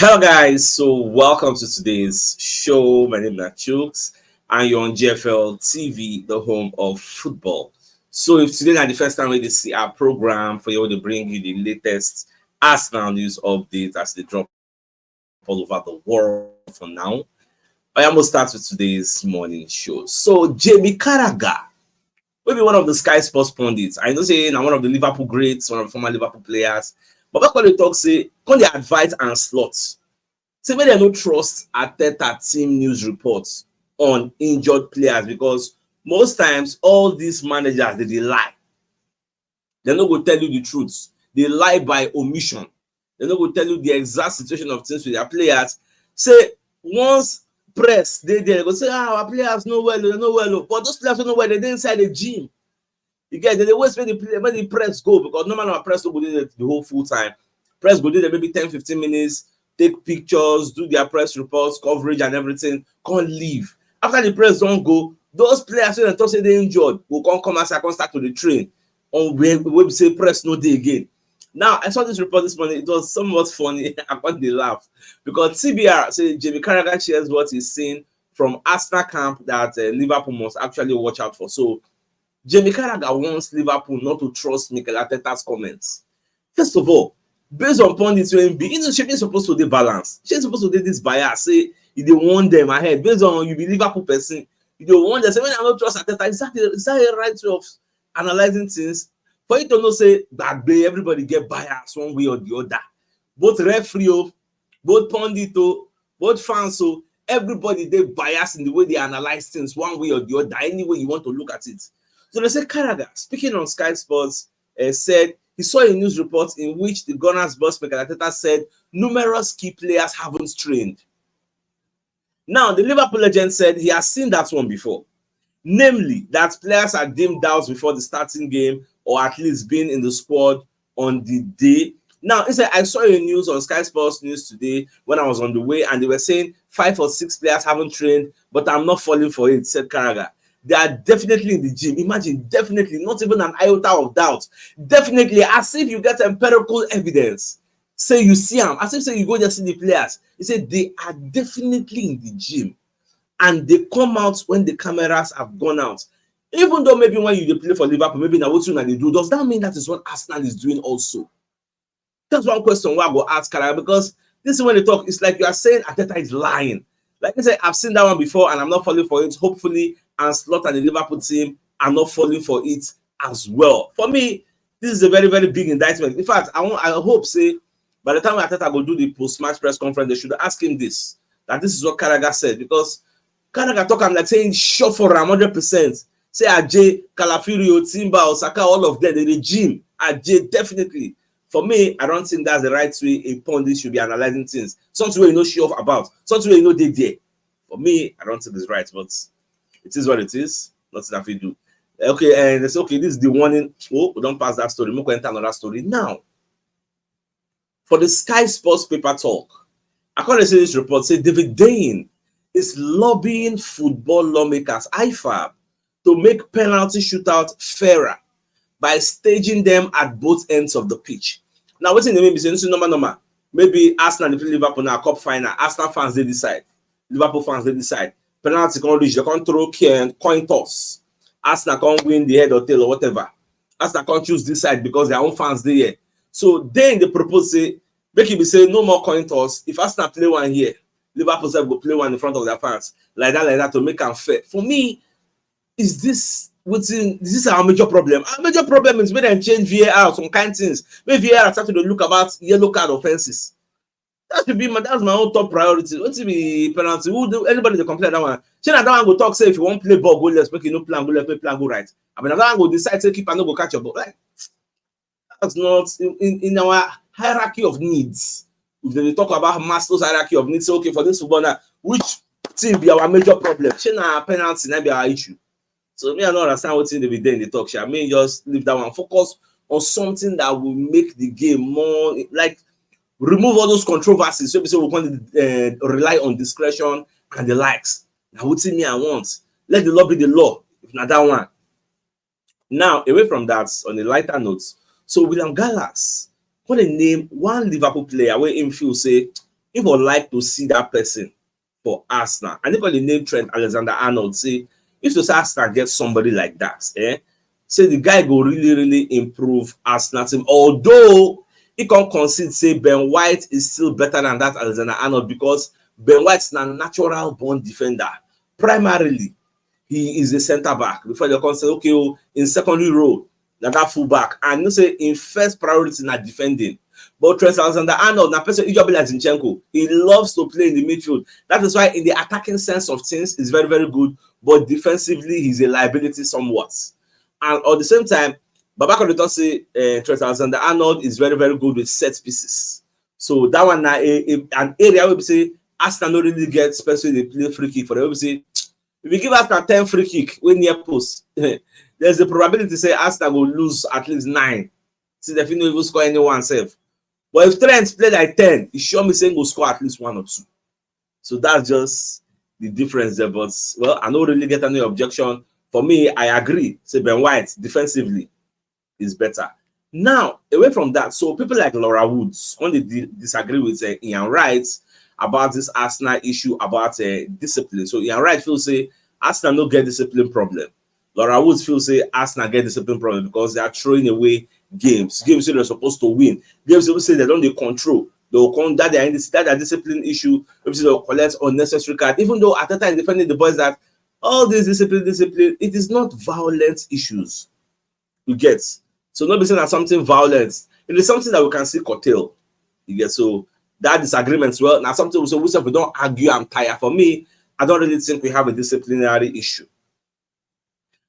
Hello guys, so welcome to today's show. My name is CHUKS and you're on GFL TV, the home of football. So if today is the first time we see our program for you to bring you the latest Arsenal news updates as they drop all over the world for now. I almost start with today's morning show. So Jamie Carragher, maybe one of the Sky Sports pundits. I know saying I'm one of the Liverpool greats, one of the former Liverpool players. But back when they talk, say, can they advise and slots? Say maybe they no trust Arteta team news reports on injured players because most times all these managers they lie. They no go tell you the truth. They lie by omission. They no go tell you the exact situation of things with their players. Say once press they go say our players know well, they know well, but those players don't know well. They dey inside the gym. You get they always when the press go because normally our press go dey the whole full time. Press go dey there maybe 10-15 minutes, take pictures, do their press reports, coverage and everything, can't leave. After the press don't go, those players wey dem talk say they injured will come outside, come start to the train on where we say press no day again. Now I saw this report this morning. It was somewhat funny. I can't dey laugh because TBR say Jamie Carragher shares what he's seen from Arsenal camp that Liverpool must actually watch out for. So Jamie Carragher wants Liverpool not to trust Mikel Arteta's comments. First of all, based on pundits wey be, she be supposed to dey balance. She supposed to dey this bias. Say you dey warn them ahead based on you be Liverpool person. You dey warn them. Say when I don't trust Arteta, is that a right way of analyzing things? For you to know say that day everybody get bias one way or the other. Both referee, both pundit, both fans, everybody they bias in the way they analyze things one way or the other. Any way you want to look at it. So they say Carragher, speaking on Sky Sports, said he saw a news report in which the Gunners boss Mikel Arteta said numerous key players haven't trained. Now, the Liverpool legend said he has seen that one before, namely that players are deemed out before the starting game or at least being in the squad on the day. Now, he said, I saw a news on Sky Sports News today when I was on the way, and they were saying 5 or 6 players haven't trained, but I'm not falling for it, said Carragher. They are definitely in the gym. Imagine, definitely, not even an iota of doubt. Definitely, as if you get empirical evidence. Say you see them, as if say you go just see the players. He said they are definitely in the gym. And they come out when the cameras have gone out. Even though maybe when you play for Liverpool, maybe now what you they do, does that mean that is what Arsenal is doing also? That's one question why I go ask Carragher, because this is when they talk, it's like you are saying Arteta is lying. Like I said, I've seen that one before and I'm not falling for it. Hopefully, Ancelotti and the Liverpool team are not falling for it as well. For me, this is a very, very big indictment. In fact, I hope, say, by the time Arteta will do the post-match press conference, they should ask him this, that this is what Carragher said, because Carragher talk, I'm like saying, sure for him 100%. Say Ajay, Calafirio, Timber, Osaka, all of them, the gym, Ajay, definitely. For me, I don't think that's the right way a pundit should be analyzing things. Something where you know show off about, something where you know they there. For me, I don't think it's right, but it is what it is. Nothing that we do. Okay, and it's okay. This is the warning. Oh, we don't pass that story. We'll enter another story now. For the Sky Sports paper talk, according to this report, say David Dane is lobbying football lawmakers IFAB to make penalty shootout fairer by staging them at both ends of the pitch. Now, what's in the maybe saying normal. Maybe Arsenal play Liverpool now cup final. Arsenal fans they decide. Liverpool fans they decide. Penalty can't reach. They can't throw coin toss. Arsenal can't win the head or tail or whatever. Arsenal can't choose this side because their own fans they here. So then they propose say make it be say no more coin toss. If Arsenal play one here, Liverpool will play one in front of their fans like that to make them fair. For me, is this this is our major problem? Our major problem is when they change VAR some kind of things. When VAR started to look about yellow card offenses. That should be that's my own top priority. What to be penalty? Who do anybody to complain that one? Say that one go talk say if you want play ball, go left, make you no plan, go left, make plan, go right. I mean that one go decide say keeper no go catch your ball. Like that's not in our hierarchy of needs. If they talk about Maslow's hierarchy of needs, say okay for this football now, which thing be our major problem? Say na penalty na be our issue. So me, I don't understand what they be there in the talk show. I mean, just leave that one. Focus on something that will make the game more like remove all those controversies. So we want to rely on discretion and the likes. Now, what's in me I want? Let the law be the law. If not that one. Now, away from that, on a lighter note, so William Gallas, what a name, one Liverpool player where him feel say if I would like to see that person for Arsenal, and if I name Trent Alexander-Arnold, say if to say Arsenal get somebody like that, say the guy go really, really improve Arsenal team. Although he can concede, say Ben White is still better than that Alexander-Arnold, because Ben White is a natural born defender. Primarily, he is a centre back. Before they can say, okay, oh, in secondary role, that full back, and you say in first priority na defending. But Trent Alexander-Arnold, na person Ijobi like Zinchenko, he loves to play in the midfield. That is why in the attacking sense of things, he's very, very good. But defensively, he's a liability somewhat. And at the same time, Babako dey talk say Trent Alexander-Arnold is very, very good with set pieces. So that one na an area where we say Arsenal no really get, especially they play free kick for them. We say if you give Arsenal 10 free kick when near post, there's a probability say Arsenal will lose at least 9. See, they no even score anyone self. But if Trent play like 10, he sure me saying will score at least 1 or 2. So that's just the difference there. But well, I don't really get any objection. For me, I agree. Say Ben White defensively is better. Now, away from that, so people like Laura Woods, when they disagree with Ian Wright about this Arsenal issue about discipline. So Ian Wright feels say Arsenal no get discipline problem. Laura Woods feels say Arsenal get discipline problem because they are throwing away games. Games they're supposed to win. Games people say they don't they control. They'll come that they're in this that discipline issue. They'll collect unnecessary card. Even though at the time defending the boys that all this discipline, it is not violent issues. You get. So not be saying that something violent. It is something that we can see curtail. You get. So that disagreements, well, now something so we don't argue, I'm tired. For me, I don't really think we have a disciplinary issue.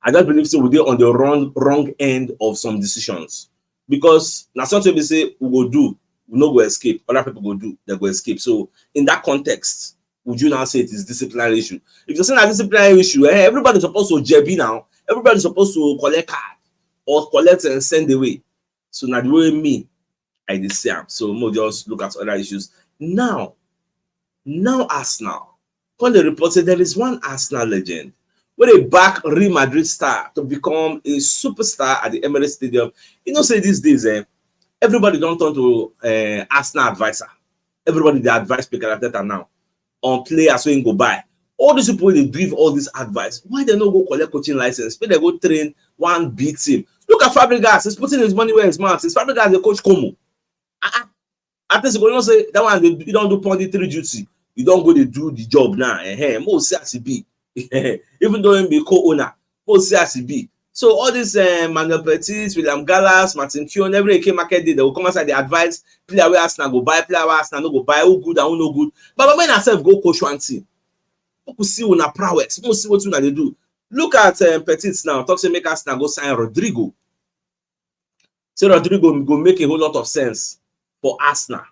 I just believe so we're on the wrong end of some decisions. Because now something we say we will do, we no go escape. Other people go do, they go escape. So in that context, would you now say it is disciplinary issue? If you're saying a disciplinary issue, everybody's supposed to JB now. Everybody's supposed to collect card or collect and send away. So now the way me, I did say so we'll just look at other issues. Now Arsenal. When they reported there is one Arsenal legend where they back Real Madrid star to become a superstar at the Emirates Stadium. You know, say these days, everybody don't turn to Arsenal advisor. Everybody they advise Mikel Arteta now on players when go buy. All these people they give all this advice. Why they not go collect coaching license? Why they go train one big team? Look at Fabregas. He's putting his money where his mouth is. Fabregas the coach Como. At least you don't say that one you don't do punditry duty. You don't go to do the job now. Most CRCB. Even though he be co-owner, most CRCB. So all these Manuel Petit, William Gallas, Martin Keown, every AK market day, they will come outside the advice, player where Arsenal go buy, player where Arsenal no go buy, who good and who no good. But when ourselves go coach one team, people see una prowess, people see what they do. Look at Petit now, talk say make Arsenal go sign Rodrigo. Say Rodrigo go make a whole lot of sense for Arsenal.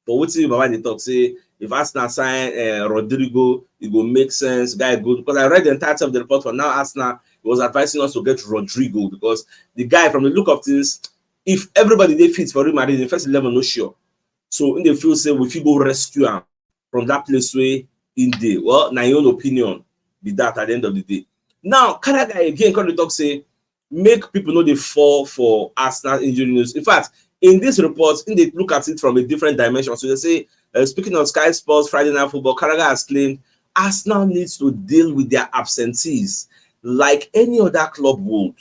But what see Baba they talk say if Arsenal sign Rodrigo, it will make sense. Guy good because I read the entirety of the report for now. Arsenal was advising us to get Rodrigo because the guy, from the look of things, if everybody they fit for Real Madrid, the first 11 no sure. So in the field say we fit go rescue him from that place where in day. Well, now your own opinion be that at the end of the day. Now, Carragher again come to talk say make people know they fall for Arsenal injury news. In fact, in this report, they look at it from a different dimension. So they say, speaking of Sky Sports Friday Night Football, Carragher has claimed Arsenal needs to deal with their absentees like any other club would.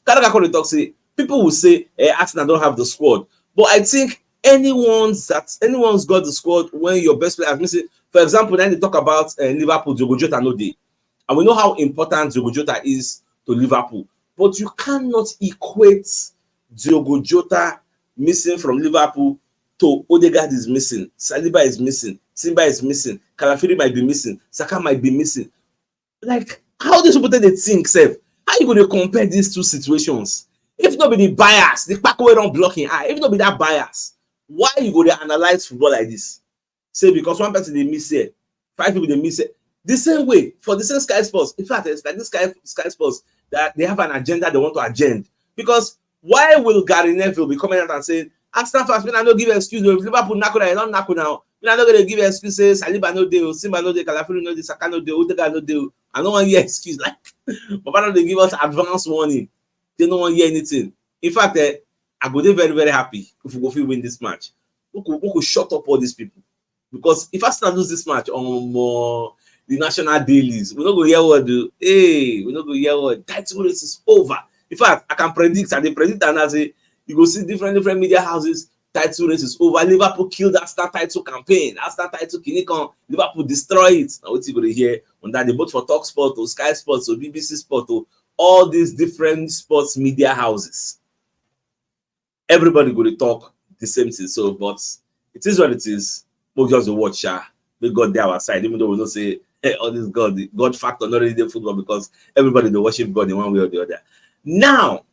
Carragher come to talk say people will say Arsenal don't have the squad, but I think anyone's got the squad when your best player is missing. For example, then they talk about Liverpool, Diogo Jota no day, and we know how important Diogo Jota is to Liverpool, but you cannot equate Diogo Jota missing from Liverpool to Odegaard is missing, Saliba is missing, Simba is missing, Calafiri might be missing, Saka might be missing. Like, how do people they think, Seth? How you going to compare these two situations? If not be the bias, the back way don't blocking eye, if not be that bias, why you go to analyze football like this? Say because one person they miss it, 5 people they miss it. The same way for the same Sky Sports. In fact, it's like this Sky Sports that they have an agenda they want to agenda. Because why will Gary Neville be coming out and saying, Arsenal fans, I don't give an excuse. If Liverpool knock on, I don't knock now. I'm not going to give excuses. Saliba no deal, Simba no deal, Calafiri no deal, Saka no deal, Odegaard no deal. I don't want to hear excuse. Like, but why don't they give us advance warning? They don't want to hear anything. In fact, I go there very, very happy if we go win this match. We could shut up all these people. because if Arsenal lose this match on the national dailies, we're not going to hear what do. Hey, we're not going to hear what title race is over. In fact, I can predict, and they predict, and I say you go see different media houses. Title race is over. Liverpool killed that Arsenal title campaign. Arsenal title kinikon. Liverpool destroy it. Now what you going to hear on that? They vote for Talk Sport or Sky Sports or BBC Sport or all these different sports media houses. Everybody going to talk the same thing. So, but it is what it is. We'll just watch. We got there our side, even though we don't say hey, all this God factor not really the football because everybody they worship God in one way or the other. Now,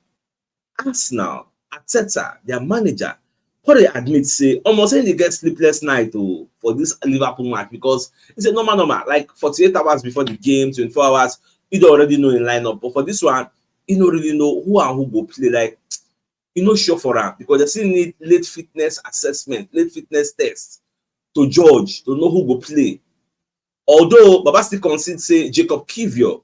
Arsenal, Arteta, their manager, what they admit say almost any get sleepless night for this Liverpool match because it's a normal like 48 hours before the game, 24 hours, you don't already know in lineup. But for this one, you don't really know who and who go play. Like you know, sure for them because they still need late fitness assessment, late fitness test to judge to know who go play. Although Baba still consider say Jacob Kivior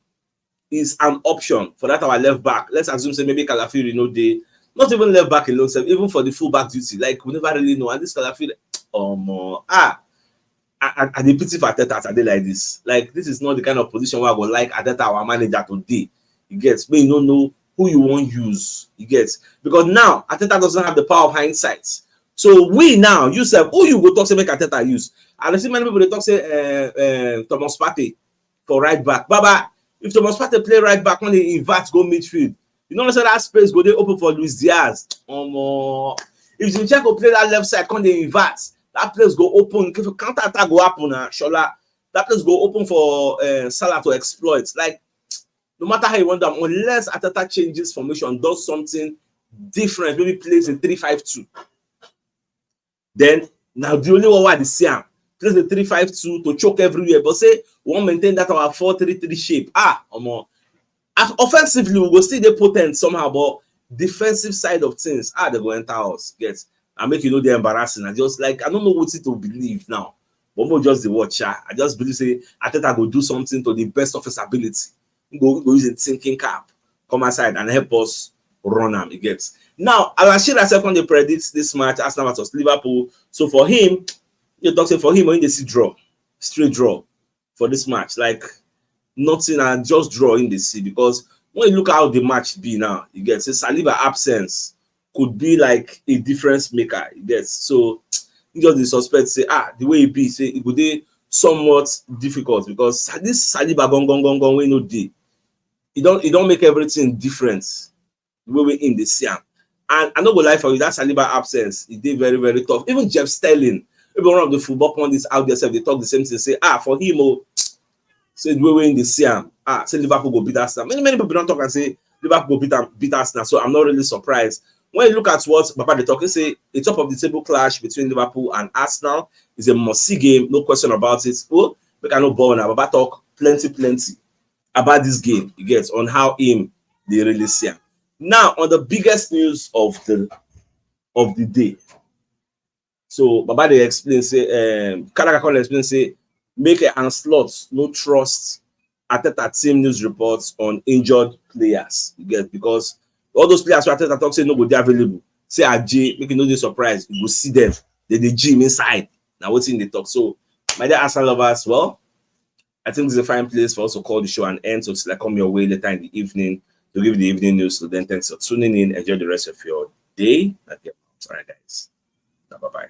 is an option for that our left back. Let's assume say maybe Calafiri they not even left back alone, even for the full back duty. Like we never really know. And this Calafiri, I dey pity for Arteta today like this. Like this is not the kind of position where I would like Arteta our manager today. You get, but you don't know who you want use. You get, because now Arteta doesn't have the power of hindsight. So we now you say who you go talk say make Arteta use. And I see many people they talk say Thomas Partey for right back. Baba, if Thomas Partey play right back when they invert go midfield, you know that space go they open for Luis Diaz. If Zinchenko play that left side, when they invert, that place go open. If a counter attack go happen, Shola, that place go open for Salah to exploit. Like no matter how you want them, unless Arteta changes formation, does something different, maybe plays in 3-5-2. Then now the only one why they see him plays the 3-5-2 to choke everywhere. But say we want maintain that our 4-3-3 shape. Offensively, we go still the potent somehow, but defensive side of things, they go enter us. Get and make you know they're embarrassing. I just like I don't know what to believe now. But more just the watch. I just believe say Arteta go do something to the best of his ability. Go use a thinking cap, come aside and help us run him. He gets now. Al-Rashid herself when they predict this match, Arsenal versus Liverpool. So for him, you talk say for him when they see draw, straight draw for this match, like. Nothing and just draw in the sea because when you look at how the match be now, you get Saliba absence could be like a difference maker. You get so you just the suspect say the way it be say it would be somewhat difficult because this Saliba gone we know day. It don't make everything different the way we in the sea. And I don't go lie for you that Saliba absence it did very very tough. Even Jeff Sterling, even one of the football pundits out there, they talk the same thing. Say for him say the way we in the sea, say Liverpool go beat Arsenal. Many people don't talk and say Liverpool go beat Arsenal. So I'm not really surprised. When you look at what Baba they talk, they say a top of the table clash between Liverpool and Arsenal is a must-see game, no question about it. Oh, we cannot ball now. Baba talk plenty about this game. You get on how him they really see him. Now on the biggest news of the day. So Baba they explain say Carragher explain say make and slots no trust Arteta team news reports on injured players. You get because all those players who Arteta talk say no go dey available. Say Ajay, make you no dey surprised. You go see them. They gym inside. Now what's in the talk? So my dear Arsenal lovers, well, I think this is a fine place for us to call the show and end. So it's like come your way later in the evening to give the evening news. So then thanks for tuning in. Enjoy the rest of your day. Okay. All right, guys. Bye bye.